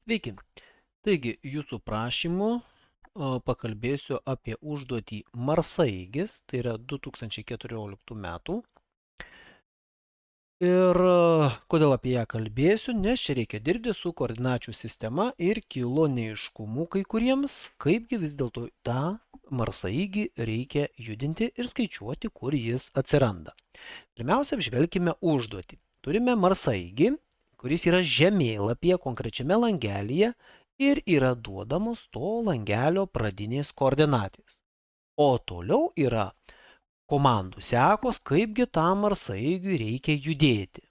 Sveiki. Taigi, jūsų prašymu pakalbėsiu apie užduotį Marsaeigis, tai yra 2014 metų. Ir kodėl apie ją kalbėsiu, nes čia reikia dirbti su koordinačių sistema ir kilo neaiškumų kai kuriems, kaipgi vis dėlto tą Marsaeigį reikia judinti ir skaičiuoti, kur jis atsiranda. Pirmiausia, apžvelkime užduotį. Turime Marsaeigį, kuris yra žemėlapyje konkrečiame langelyje ir yra duodamos to langelio pradinės koordinatės. O toliau yra komandų sekos, kaipgi tam Marsaeigiui reikia judėti.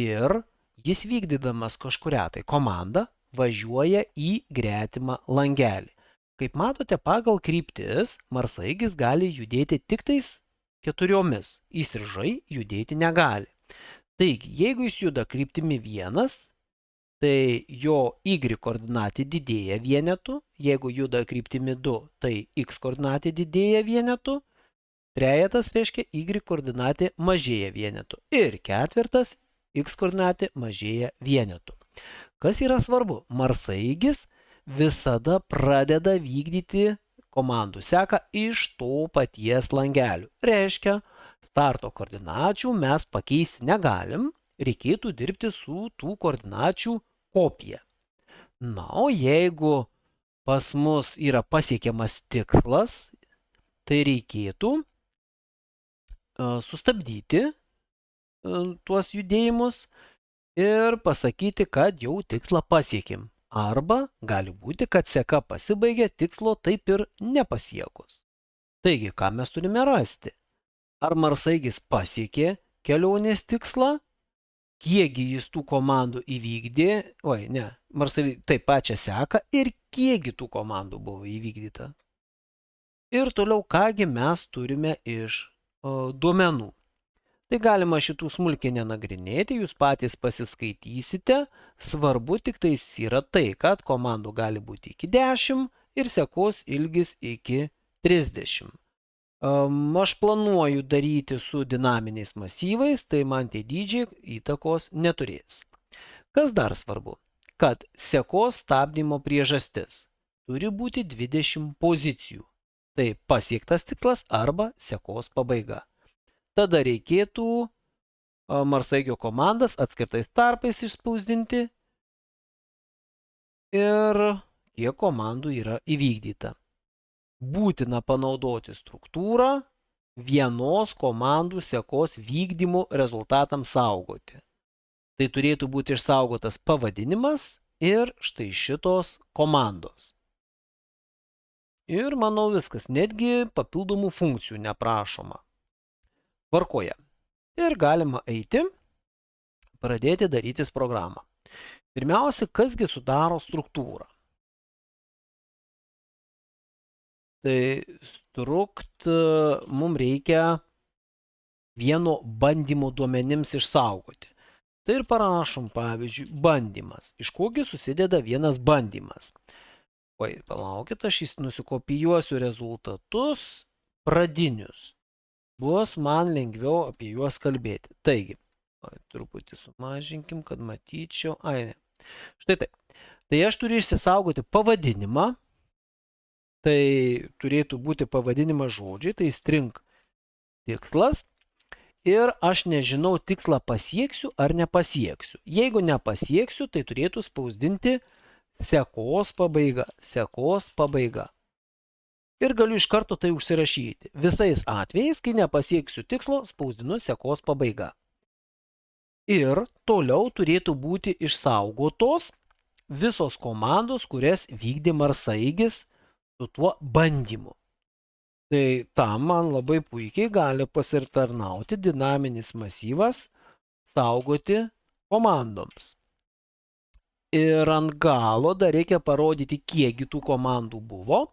Ir jis vykdydamas kažkurią tai komandą važiuoja į gretimą langelį. Kaip matote, pagal kryptis Marsaeigis gali judėti tik tais 4, įstrižai judėti negali. Taigi, jeigu jis juda kryptimi 1, tai jo y koordinatė didėja vienetu, jeigu juda kryptimi 2, tai x koordinatė didėja vienetu, trejetas reiškia y koordinatė mažėja vienetu ir ketvirtas x koordinatė mažėja vienetu. Kas yra svarbu? Marsaeigis visada pradeda vykdyti komandų seką iš to paties langelio. Reiškia, starto koordinačių mes pakeisti negalim, reikėtų dirbti su tų koordinačių kopija. Na, o jeigu pas mus yra pasiekiamas tikslas, tai reikėtų sustabdyti tuos judėjimus ir pasakyti, kad jau tikslą pasiekėm. Arba gali būti, kad seka pasibaigė tikslo taip ir nepasiekus. Taigi, ką mes turime rasti? Ar Marsaeigis pasiekė kelionės tikslą? Kiekgi jis tų komandų įvykdė? Marsaeigis taip pačią seką ir kiekgi tų komandų buvo įvykdyta? Ir toliau, kągi mes turime iš duomenų. Tai galima šitų smulkiai nenagrinėti, jūs patys pasiskaitysite. Svarbu tik tais yra tai, kad komandų gali būti iki 10 ir sekos ilgis iki 30. Aš planuoju daryti su dinaminiais masyvais, tai man tie dydžiai įtakos neturės. Kas dar svarbu? Kad sekos stabdymo priežastis turi būti 20 pozicijų. Tai pasiektas tikslas arba sekos pabaiga. Tada reikėtų Marsaeigio komandas atskirtais tarpais išspausdinti ir kiek komandų yra įvykdyta. Būtina panaudoti struktūrą vienos komandų sekos vykdymo rezultatams saugoti. Tai turėtų būti išsaugotas pavadinimas ir štai šitos komandos. Ir manau viskas, netgi papildomų funkcijų neprašoma. Tvarkoje. Ir galima eiti, pradėti darytis programą. Pirmiausia, kasgi sudaro struktūrą? Tai mums reikia vieno bandymo duomenims išsaugoti. Tai ir parašom, pavyzdžiui, bandymas. Iš kogi susideda vienas bandymas? Palaukit, aš nusikopijuosiu rezultatus pradinius. Bus man lengviau apie juos kalbėti. Taigi, truputį sumažinkim, kad matyčiau. Štai taip. Tai aš turiu išsisaugoti pavadinimą. Tai turėtų būti pavadinimas žodžiai, tai string tikslas. Ir aš nežinau, tikslą pasieksiu ar nepasieksiu. Jeigu nepasieksiu, tai turėtų spausdinti sekos pabaiga. Sekos pabaiga. Ir galiu iš karto tai užsirašyti. Visais atvejais, kai nepasieksiu tikslo, spausdinu sekos pabaiga. Ir toliau turėtų būti išsaugotos visos komandos, kurias vykdė Marsaeigis su tuo bandymu. Tai tam man labai puikiai gali pasitarnauti dinaminis masyvas saugoti komandoms. Ir ant galo dar reikia parodyti, kiekgi tų komandų buvo.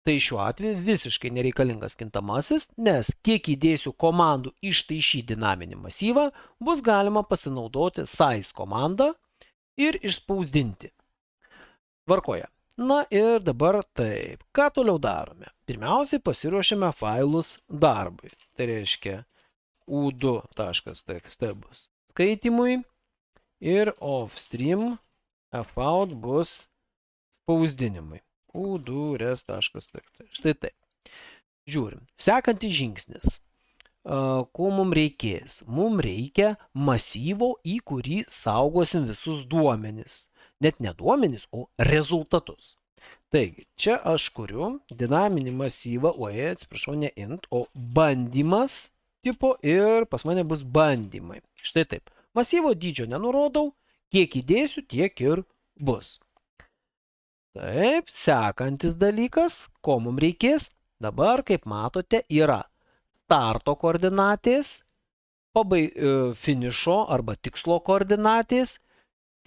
Tai šiuo atveju visiškai nereikalingas kintamasis, nes kiek įdėsiu komandų ištaišyti dinaminį masyvą, bus galima pasinaudoti size komandą ir išspausdinti. Tvarkoje. Na ir dabar taip. Ką toliau darome? Pirmiausiai pasiruošiame failus darbui. Tai reiškia u2.txt bus skaitimui ir offstream fout bus spausdinimai. udures.txt. Štai taip. Žiūrim. Sekantis žingsnis. Ko mums reikės? Mums reikia masyvo, į kurį saugosim visus duomenis. Net ne duomenis, o rezultatus. Taigi, čia aš kuriu dinaminį masyvą, atsiprašau, ne int, o bandymas tipo ir pas mane bus bandymai. Štai taip. Masyvo dydžio nenurodau, kiek įdėsiu, tiek ir bus. Taip, sekantis dalykas, ko mums reikės, dabar, kaip matote, yra starto koordinatės, finišo arba tikslo koordinatės,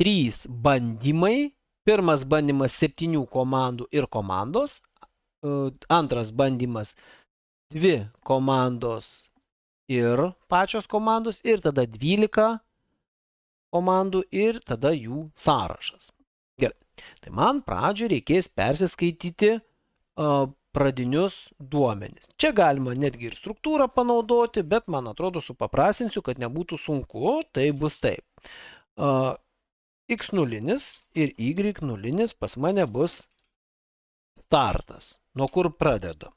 3 bandymai, pirmas bandymas 7 komandų ir komandos, antras bandymas 2 komandos ir pačios komandos, ir tada 12 komandų ir tada jų sąrašas. Gerai. Tai man pradžioje reikės persiskaityti pradinius duomenis. Čia galima netgi ir struktūrą panaudoti, bet man atrodo supaprastinsiu, kad nebūtų sunku, tai bus taip. X0 ir Y0 pas mane bus startas, nuo kur pradedu.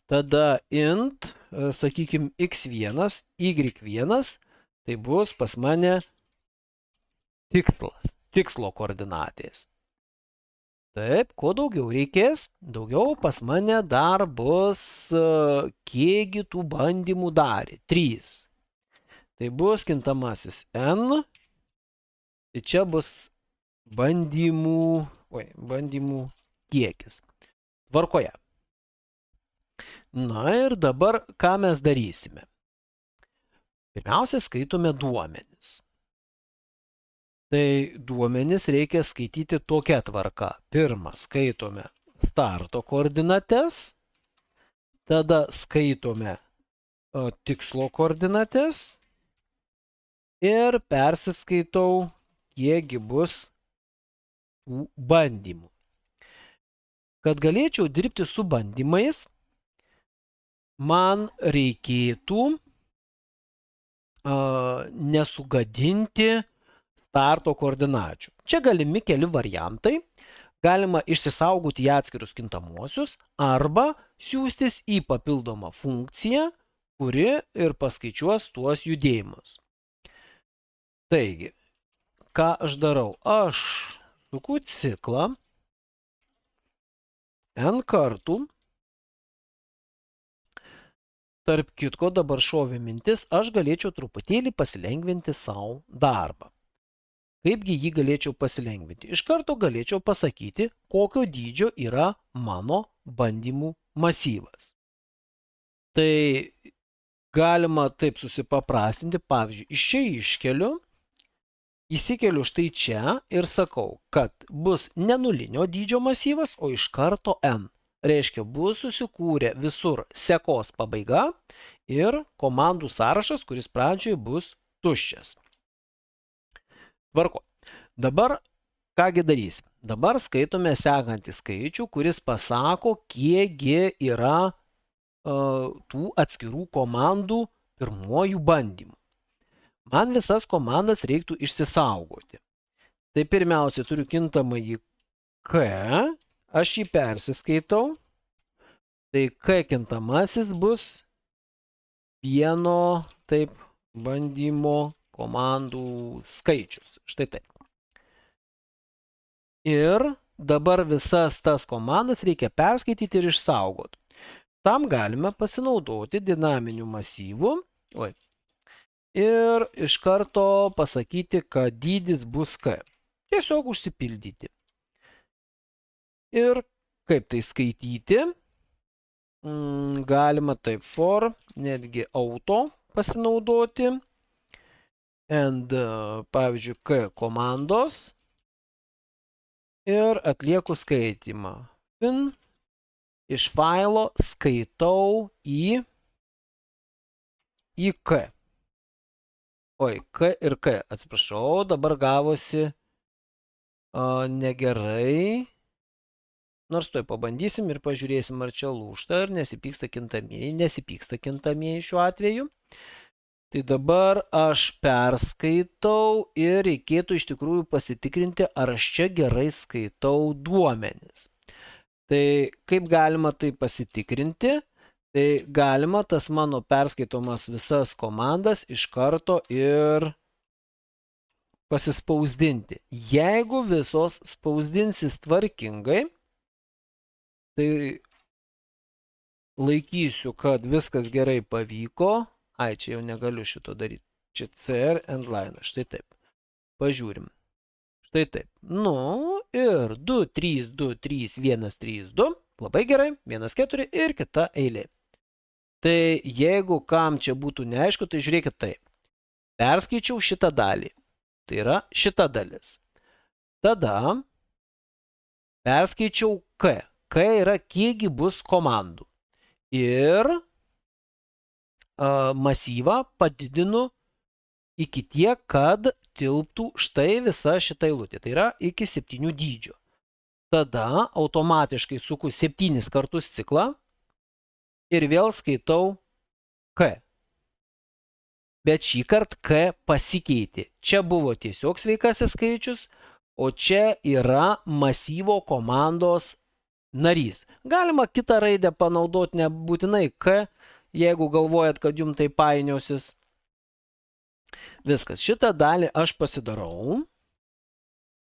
Tada int, sakykime, X1, Y1, tai bus pas mane tikslo koordinatės. Taip, kuo daugiau reikės, daugiau pas mane dar bus kiekgi tų bandymų darė. 3. Tai bus kintamasis n. Tai čia bus bandymų kiekis. Tvarkoje. Na ir dabar ką mes darysime? Pirmiausia, skaitome duomenis. Tai duomenis reikia skaityti tokia tvarka. Pirmą skaitome starto koordinates, tada skaitome tikslo koordinates ir persiskaitau, kiekgi bus tų bandymų. Kad galėčiau dirbti su bandymais, man reikėtų nesugadinti starto koordinačių. Čia galimi keli variantai. Galima išsisaugoti į atskirus kintamuosius arba siųstis į papildomą funkciją, kuri ir paskaičiuos tuos judėjimus. Taigi, ką aš darau? Aš suku ciklą n kartų. Tarp kitko, dabar šovė mintis, aš galėčiau truputėlį pasilengvinti savo darbą. Kaipgi jį galėčiau pasilengvinti? Iš karto galėčiau pasakyti, kokio dydžio yra mano bandymų masyvas. Tai galima taip susipaprastinti, pavyzdžiui, iš čia iškeliu, įsikeliu štai čia ir sakau, kad bus ne nulinio dydžio masyvas, o iš karto n. Reiškia, bus susikūrę visur sekos pabaiga ir komandų sąrašas, kuris pradžioje bus tuščias. Tvarko. Dabar kągi darysim? Dabar skaitome sekantį skaičių, kuris pasako, kiekgi yra tų atskirų komandų pirmojų bandymų. Man visas komandas reiktų išsisaugoti. Tai pirmiausia turiu kintamąjį k, aš jį persiskaitau, tai k kintamasis bus vieno bandymo komandų skaičius. Štai taip. Ir dabar visas tas komandas reikia perskaityti ir išsaugoti. Tam galime pasinaudoti dinaminiu masyvu. Ir iš karto pasakyti, kad dydis bus k. Tiesiog užsipildyti. Ir kaip tai skaityti? Galima taip for, netgi auto pasinaudoti. And, pavyzdžiui, k komandos ir atlieku skaitimą. Iš failo skaitau į k. K ir k, atsiprašau, dabar gavosi negerai. Nors tuoj pabandysim ir pažiūrėsim, ar čia lūžta, ar nesipyksta kintamieji. Nesipyksta kintamieji šiuo atveju. Tai dabar aš perskaitau ir reikėtų iš tikrųjų pasitikrinti, ar aš čia gerai skaitau duomenis. Tai kaip galima tai pasitikrinti? Tai galima tas mano perskaitomas visas komandas iš karto ir pasispausdinti. Jeigu visos spausdinsis tvarkingai, tai laikysiu, kad viskas gerai pavyko. Ai, čia jau negaliu šito daryti. Čia CR and line. Štai taip. Pažiūrim. Štai taip. Nu, ir 2, 3, 2, 3, 1, 3, 2. Labai gerai. 1, 4 ir kita eilė. Tai jeigu kam čia būtų neaišku, tai žiūrėkit taip. Perskaičiau šitą dalį. Tai yra šita dalis. Tada perskaičiau K. K yra kiekgi bus komandų. Ir masyvą padidinu iki tiek, kad tilptų štai visa šita eilutė. Tai yra iki 7 dydžio. Tada automatiškai suku 7 kartus ciklą ir vėl skaitau K. Bet šį kartą K pasikeitė. Čia buvo tiesiog sveikasis skaičius, o čia yra masyvo komandos narys. Galima kitą raidę panaudoti, nebūtinai K, jeigu galvojat, kad jums tai painiosis. Viskas. Šitą dalį aš pasidarau,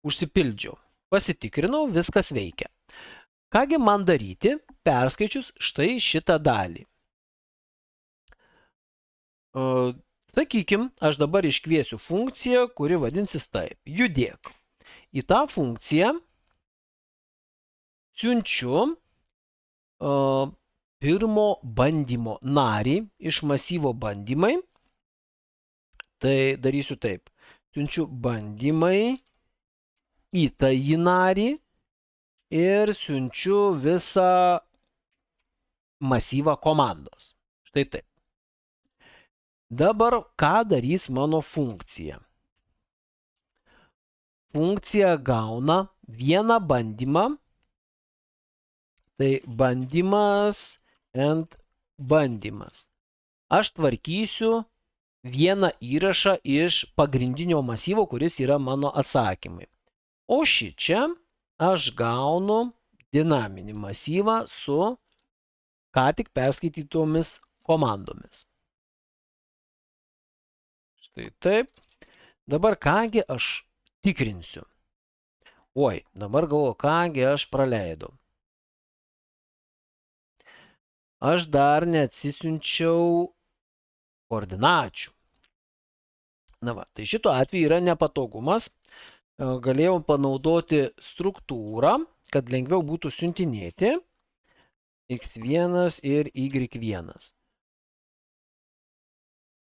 užsipildžiau, pasitikrinau, viskas veikia. Kągi man daryti, perskaičius štai šitą dalį. Sakykim, aš dabar iškviesiu funkciją, kuri vadinsis taip. Judėk. Į tą funkciją siunčiu pirmo bandymo narį iš masyvo bandymai. Tai darysiu taip. Siunčiu bandymai į tąjį narį ir siunčiu visą masyvą komandos. Štai taip. Dabar ką darys mano funkcija? Funkcija gauna vieną bandymą. Tai bandymas and bandymas. Aš tvarkysiu vieną įrašą iš pagrindinio masyvo, kuris yra mano atsakymai. O šičia aš gaunu dinaminį masyvą su ką tik perskaitytomis komandomis. Štai taip. Dabar kągi aš tikrinsiu. Oi, dabar galvoju, kągi aš praleidau. Aš dar neatsisiunčiau koordinačių. Na va, tai šito atveju yra nepatogumas. Galėjau panaudoti struktūrą, kad lengviau būtų siuntinėti x1 ir y1.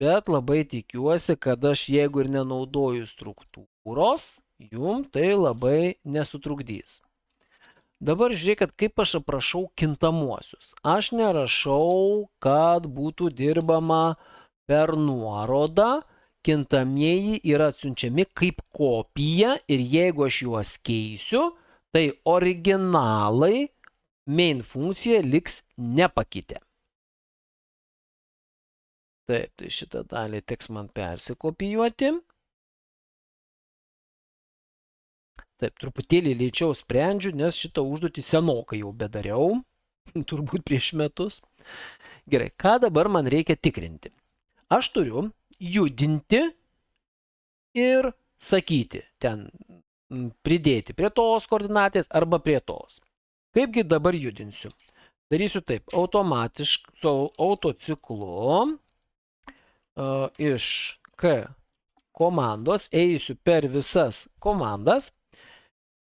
Bet labai tikiuosi, kad aš jeigu ir nenaudoju struktūros, jum tai labai nesutrukdys. Dabar žiūrėkit, kaip aš aprašau kintamuosius. Aš nerašau, kad būtų dirbama per nuorodą. Kintamieji yra atsiunčiami kaip kopija ir jeigu aš juos keisiu, tai originalai main funkcijoje liks nepakitę. Taip, tai šitą dalį teks man persikopijuoti. Taip, truputėlį lėčiau sprendžiu, nes šitą užduotį senokai jau bedariau, turbūt prieš metus. Gerai, ką dabar man reikia tikrinti? Aš turiu judinti ir sakyti, ten pridėti prie tos koordinatės arba prie tos. Kaipgi dabar judinsiu? Darysiu taip, automatiškai, su autociklu iš K komandos eisiu per visas komandas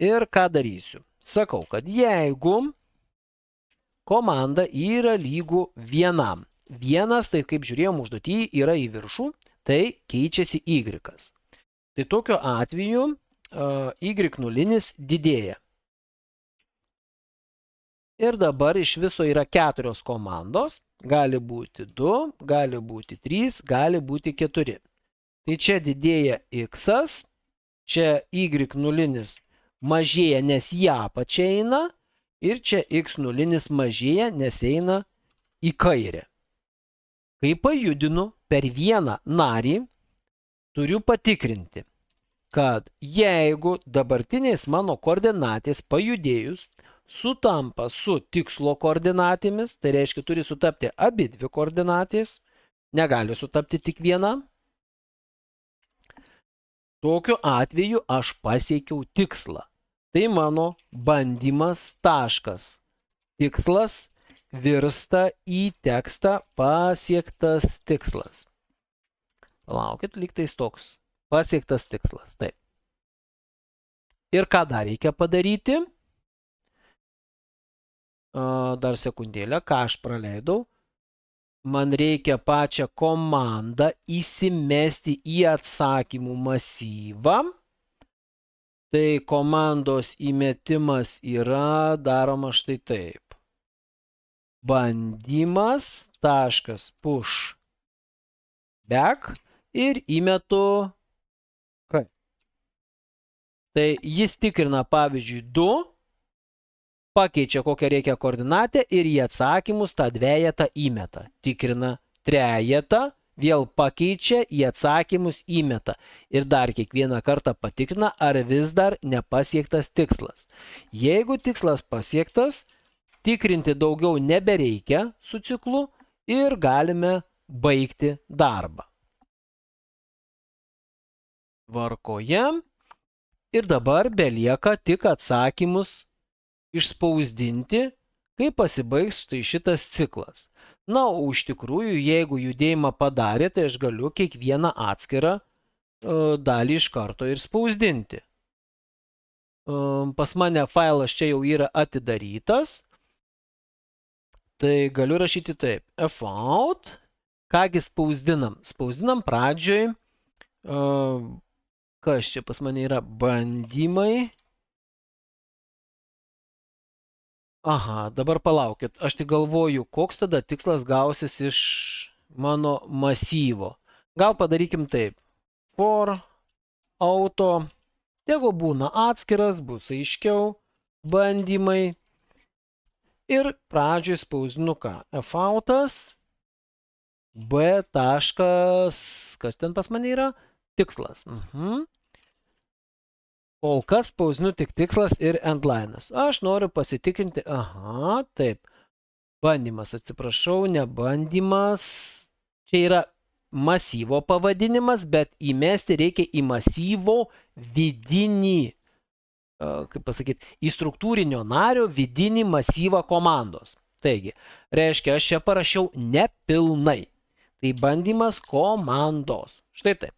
ir ką darysiu? Sakau, kad jeigu komanda yra lygu vienam. Vienas, tai kaip žiūrėjom užduotį, yra į viršų, tai keičiasi y. Tai tokiu atveju y0 didėja. Ir dabar iš viso yra 4 komandos, gali būti 2, gali būti 3, gali būti 4. Tai čia didėja x, čia y0 mažėja, nes į apačią eina, ir čia x0 mažėja, nes eina į kairę. Kai pajudinu, per vieną narį turiu patikrinti, kad jeigu dabartinės mano koordinatės pajudėjus sutampa su tikslo koordinatėmis, tai reiškia turi sutapti abi dvi koordinatės, negali sutapti tik viena, tokiu atveju aš pasiekiau tikslą. Tai mano bandymas taškas. Tikslas virsta į tekstą pasiektas tikslas. Palaukit, lygtais toks. Pasiektas tikslas. Taip. Ir ką dar reikia padaryti? Dar sekundėlę, ką aš praleidau. Man reikia pačią komandą įsimesti į atsakymų masyvą. Tai komandos įmetimas yra daroma štai taip. Bandymas taškas push back ir įmetu K. Tai jis tikrina pavyzdžiui 2, pakeičia kokią reikia koordinatę ir į atsakymus tą dvejetą įmeta. Tikrina trejetą, vėl pakeičia, į atsakymus įmeta. Ir dar kiekvieną kartą patikrina, ar vis dar nepasiektas tikslas. Jeigu tikslas pasiektas, tikrinti daugiau nebereikia su ciklu ir galime baigti darbą. Tvarkoje. Ir dabar belieka tik atsakymus išspausdinti, kai pasibaigs štai šitas ciklas. Na, o iš tikrųjų, jeigu judėjimą padarė, tai aš galiu kiekvieną atskirą dalį iš karto ir spausdinti. Pas mane failas čia jau yra atidarytas. Tai galiu rašyti taip. Fout. Kągi spausdinam? Spausdinam pradžioj. Kas čia pas mane yra? Bandymai. Aha, dabar palaukit. Aš tik galvoju, koks tada tikslas gausis iš mano masyvo. Gal padarykim taip. For auto. Jeigu būna atskiras, bus aiškiau. Bandymai. Ir pradžioj spausdinu ką? Foutas. B taškas. Kas ten pas mane yra? Tikslas. Kol kas spausdinu tik tikslas ir endline'as. Aš noriu pasitikrinti. Aha, taip. Bandymas, atsiprašau, ne bandymas. Čia yra masyvo pavadinimas, bet įmesti reikia į masyvo vidinį, kaip pasakyti, į struktūrinio nario vidinį masyvą komandos. Taigi, reiškia, aš čia parašiau nepilnai. Tai bandymas komandos. Štai taip.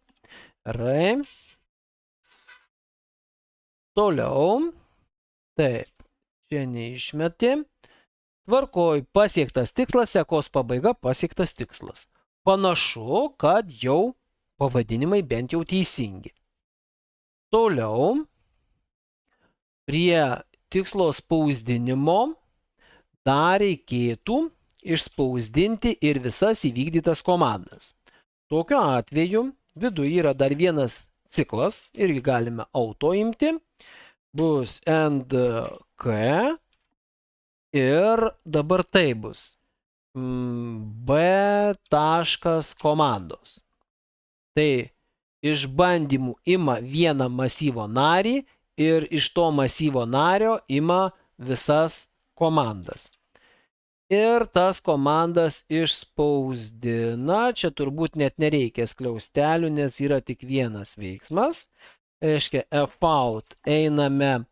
Gerai. Toliau. Taip. Čia neišmeti. Tvarkoj, pasiektas tikslas, sekos pabaiga, pasiektas tikslas. Panašu, kad jau pavadinimai bent jau teisingi. Toliau. Prie tikslo spausdinimo dar reikėtų išspausdinti ir visas įvykdytas komandas. Tokiu atveju viduje yra dar vienas ciklas, irgi galime auto imti, bus end k ir dabar tai bus b taškas komandos. Tai iš bandymų ima vieną masyvo narį ir iš to masyvo nario ima visas komandas. Ir tas komandas išspausdina. Čia turbūt net nereikia skliaustelių, nes yra tik vienas veiksmas. Reiškia, fout einame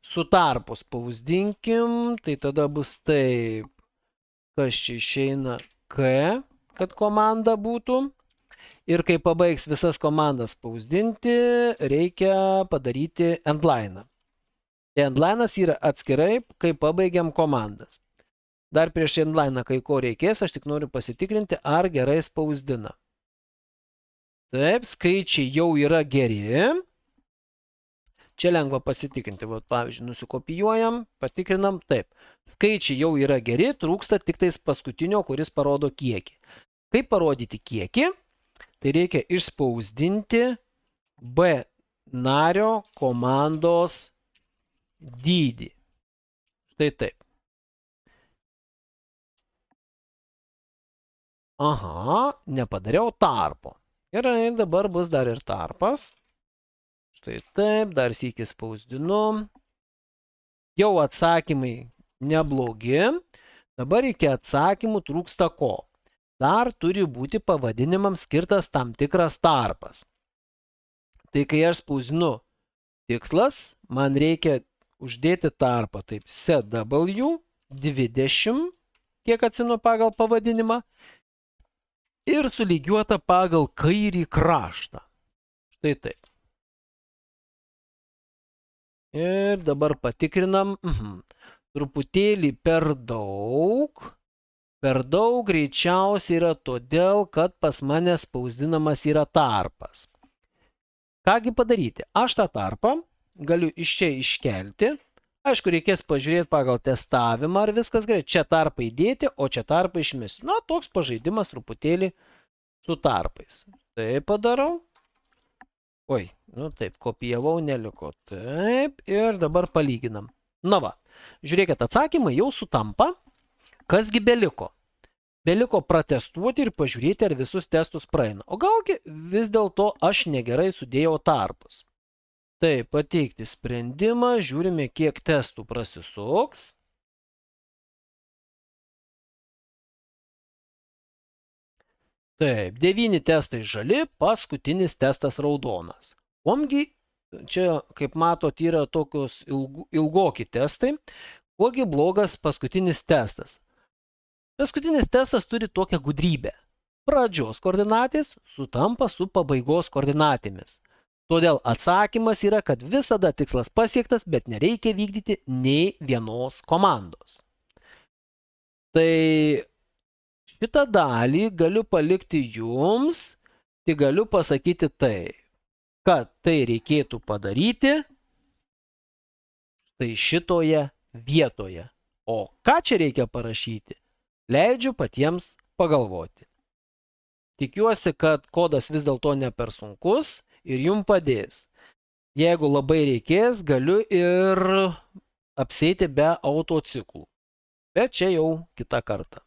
su tarpu spausdinkim. Tai tada bus taip. Kas čia išeina? K, kad komanda būtų. Ir kai pabaigs visas komandas spausdinti, reikia padaryti endline'ą. Tai endline'as yra atskirai, kai pabaigiam komandas. Dar prieš endline'ą kai ko reikės, aš tik noriu pasitikrinti, ar gerai spausdina. Taip, skaičiai jau yra geri. Čia lengva pasitikrinti. Vat, pavyzdžiui, nusikopijuojam, patikrinam. Taip, skaičiai jau yra geri, trūksta tik tais paskutinio, kuris parodo kiekį. Kaip parodyti kiekį? Tai reikia išspausdinti B nario komandos dydį. Štai taip. Aha, nepadariau tarpo. Gerai, dabar bus dar ir tarpas. Štai taip, dar sykį spausdinu. Jau atsakymai neblogi. Dabar iki atsakymų trūksta ko? Dar turi būti pavadinimams skirtas tam tikras tarpas. Tai kai aš spausdinu tikslas, man reikia uždėti tarpą, taip, CW 20, kiek atsinu pagal pavadinimą, ir sulygiuota pagal kairį kraštą. Štai taip. Ir dabar patikrinam. Truputėlį per daug. Per daug greičiausiai yra todėl, kad pas mane spausdinamas yra tarpas. Kągi padaryti? Aš tą tarpą galiu iš čia iškelti. Aišku, reikės pažiūrėti pagal testavimą, ar viskas gerai. Čia tarpą įdėti, o čia tarpą išmesti. Na, toks pažaidimas truputėlį su tarpais. Taip padarau. Oi, nu taip, kopijavau, neliko. Taip, ir dabar palyginam. Na va, žiūrėkit, atsakymai jau sutampa. Kasgi beliko? Beliko pratestuoti ir pažiūrėti, ar visus testus praeina. O galgi vis dėlto aš negerai sudėjau tarpus. Taip, pateikti sprendimą, žiūrime, kiek testų prasisuks. Taip, 9 testai žali, paskutinis testas raudonas. Omgi, čia, kaip matot, yra tokios ilgoki testai. Kuogi blogas paskutinis testas? Paskutinis testas turi tokią gudrybę. Pradžios koordinatės sutampa su pabaigos koordinatėmis. Todėl atsakymas yra, kad visada tikslas pasiektas, bet nereikia vykdyti nei vienos komandos. Tai šitą dalį galiu palikti jums, tik galiu pasakyti tai, kad tai reikėtų padaryti štai šitoje vietoje. O ką čia reikia parašyti? Leidžiu patiems pagalvoti. Tikiuosi, kad kodas vis dėlto ne per sunkus ir jums padės. Jeigu labai reikės, galiu ir apsėti be autociklų. Bet čia jau kitą kartą.